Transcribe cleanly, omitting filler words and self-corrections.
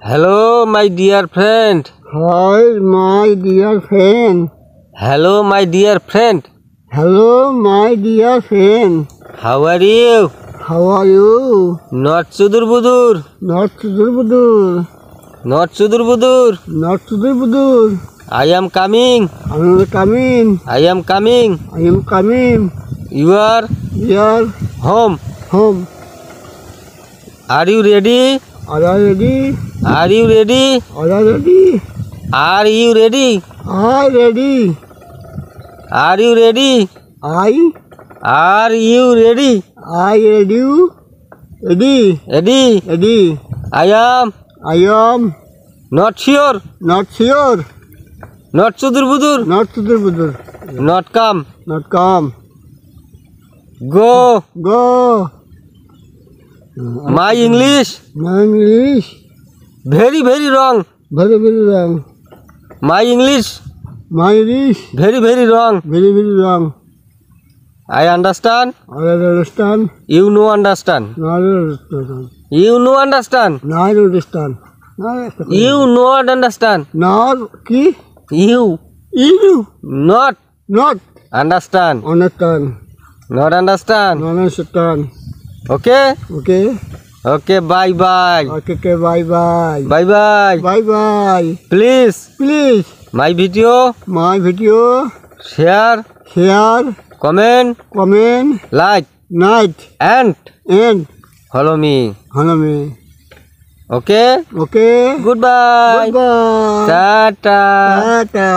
Hello, my dear friend. Hi, my dear friend. Hello, my dear friend. Hello, my dear friend. How are you? How are you? Not Sudur Budur. Not Sudur. Not Sudur Budur. Not Sudur. I am coming. I am coming. I am coming. I am coming. You are Your home. home. Are you ready? Are you ready? Are you ready? Are you ready? Are you ready? I ready. Are you ready? I Are you ready? ready. Ready. Ready? Ready. I am I am not sure. not sure. Not Sudur Budur. Not Sudur. Not come. Not come. Go. Go. My English My English. very wrong. Very wrong. My English My English. very wrong. Very wrong. I understand. I understand. You no understand. No understand. You no understand. No understand. You not understand. No key. You You not not understand. understand. Not understand. No understand. Okay? Okay. Okay, bye bye. Okay. Bye bye. Bye bye. Bye bye. Please, Please my video, my video share, share, comment, like, night and and follow me. follow me. Okay? Okay. Goodbye. Goodbye. Tata. Tata.